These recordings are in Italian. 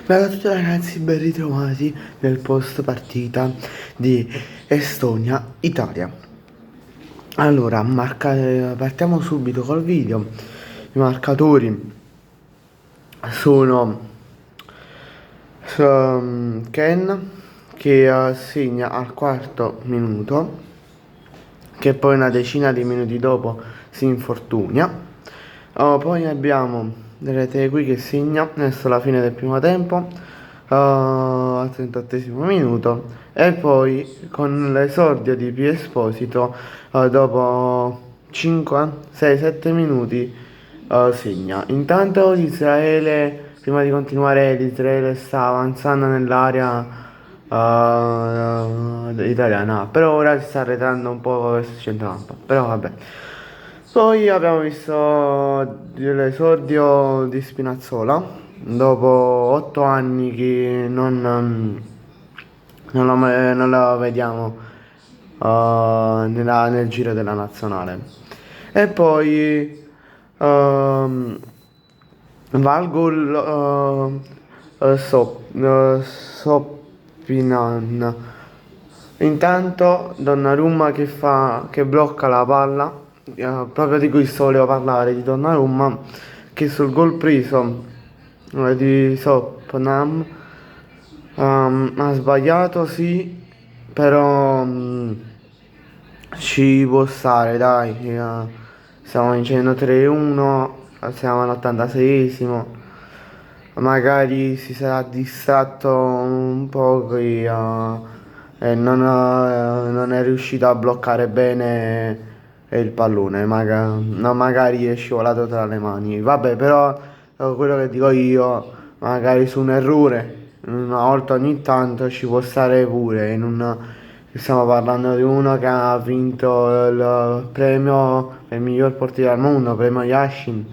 Bella a tutti ragazzi, ben ritrovati nel post partita di Estonia-Italia. Allora, partiamo subito col video. I marcatori sono Ken che segna al quarto minuto, che poi una decina di minuti dopo si infortuna. Poi abbiamo Retegui che segna verso la fine del primo tempo, al 38esimo minuto, e poi con l'esordio di Pio Esposito, dopo 5, 6, 7 minuti segna. Intanto l'Israele, prima di continuare, l'Israele sta avanzando nell'area italiana, però ora si sta arretrando un po' verso il centrocampo, però vabbè. Poi abbiamo visto l'esordio di Spinazzola, dopo 8 anni che non la vediamo nel giro della nazionale. E poi Valgol Soppinan. Intanto Donnarumma che blocca la palla, proprio di questo volevo parlare, di Donnarumma, che sul gol preso di Soppinan ha sbagliato, sì, però ci può stare, dai, stiamo vincendo 3-1, siamo all'86esimo, magari si sarà distratto un po' e non è riuscito a bloccare bene il pallone, magari è scivolato tra le mani. Vabbè, però quello che dico io, magari su un errore, una volta ogni tanto ci può stare pure. Stiamo parlando di uno che ha vinto il premio per miglior portiere al mondo, premio Yashin.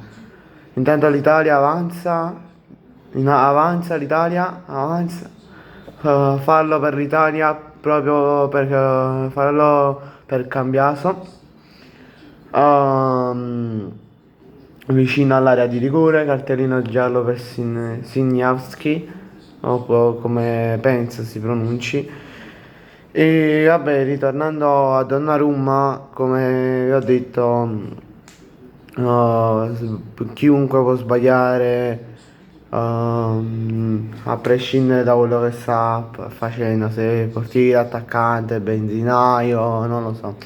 Intanto l'Italia avanza, avanza l'Italia, avanza. Fallo per l'Italia, proprio per farlo per Cambiaso. Ehm, Vicino all'area di rigore, cartellino giallo per Signavski, o come penso si pronunci. E vabbè, ritornando a Donnarumma, come vi ho detto, chiunque può sbagliare, a prescindere da quello che sta facendo, se portiere, attaccante, benzinaio, non lo so.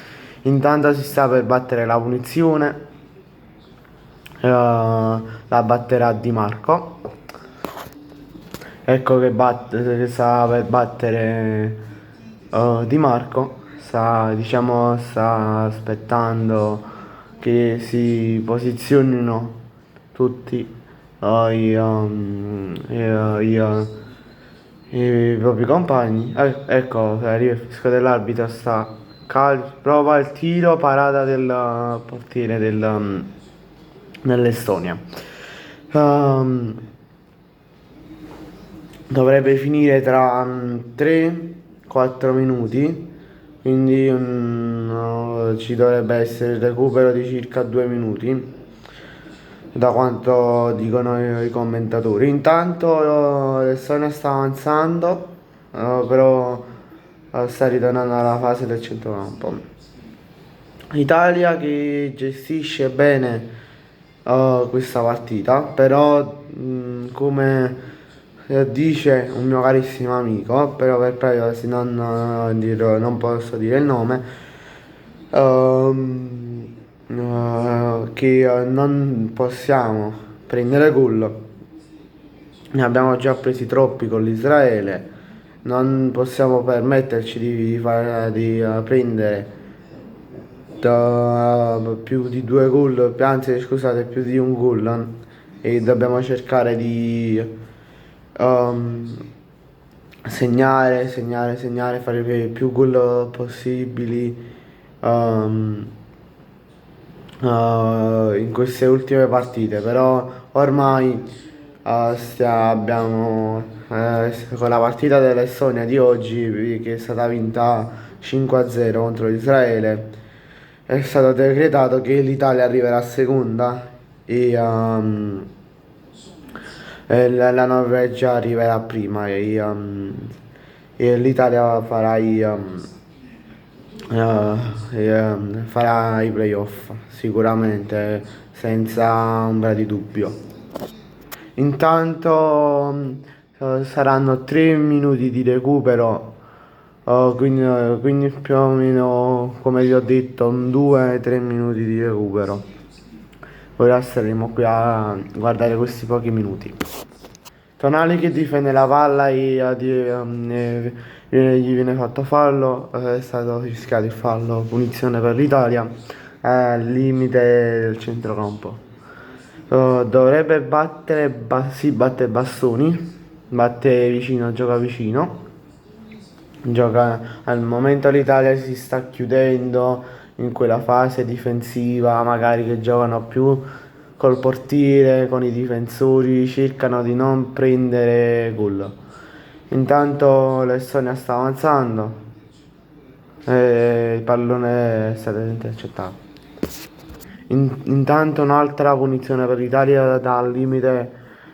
Intanto si sta per battere la punizione, la batterà Di Marco. Ecco che sta per battere Di Marco, sta aspettando che si posizionino tutti i propri compagni. Ecco, arriva il fischio dell'arbitro, prova il tiro, parata del portiere dell'Estonia. Dovrebbe finire tra 3-4 minuti, quindi ci dovrebbe essere il recupero di circa 2 minuti, da quanto dicono i commentatori. Intanto l'Estonia sta avanzando, però sta ritornando alla fase del centrocampo. Italia che gestisce bene questa partita, però come dice un mio carissimo amico, però per privacy non posso dire il nome, che non possiamo prendere gol, ne abbiamo già presi troppi con l'Israele, non possiamo permetterci di prendere più di 2 gol, anzi scusate, più di un gol, e dobbiamo cercare di segnare, fare più gol possibili in queste ultime partite. Però ormai abbiamo con la partita dell'Estonia di oggi, che è stata vinta 5-0 contro l'Israele, è stato decretato che l'Italia arriverà seconda, la Norvegia arriverà prima e l'Italia farà i playoff, sicuramente, senza ombra di dubbio. Intanto saranno 3 minuti di recupero, quindi più o meno, come vi ho detto, 2-3 minuti di recupero. Ora staremo qui a guardare questi pochi minuti. Tonali che difende la palla gli viene fatto fallo, è stato fischiato il fallo, punizione per l'Italia, al limite del centrocampo. Dovrebbe battere, si batte bastoni, batte vicino, gioca vicino. Al momento l'Italia si sta chiudendo in quella fase difensiva, magari che giocano più col portiere, con i difensori, cercano di non prendere gol. Intanto l'Estonia sta avanzando e il pallone è stato intercettato. Intanto un'altra punizione per l'Italia dal limite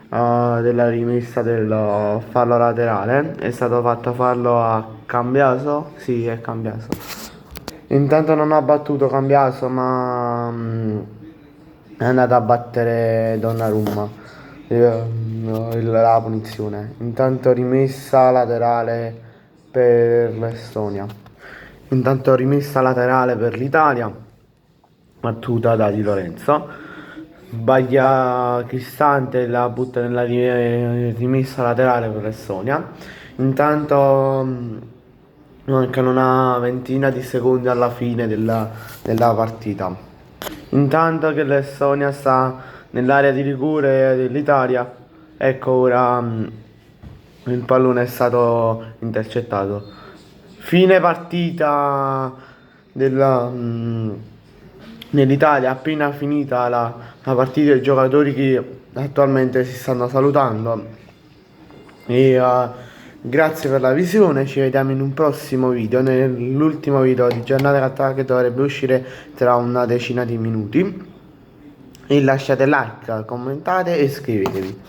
della rimessa del fallo laterale. È stato fatto fallo a Cambiaso? Sì, è Cambiaso. Intanto non ha battuto Cambiaso, ma è andato a battere Donnarumma, la punizione. Intanto rimessa laterale per l'Estonia. Intanto rimessa laterale per l'Italia, battuta da Di Lorenzo. Sbaglia Cristante, la butta nella rimessa laterale per l'Estonia. Intanto mancano una ventina di secondi alla fine della partita. Intanto che l'Estonia sta nell'area di rigore dell'Italia, ecco ora il pallone è stato intercettato. Fine partita nell'Italia, appena finita la partita, i giocatori che attualmente si stanno salutando. Grazie per la visione, ci vediamo in un prossimo video, nell'ultimo video di Giornata Cattolica che dovrebbe uscire tra una decina di minuti. E lasciate like, commentate e iscrivetevi.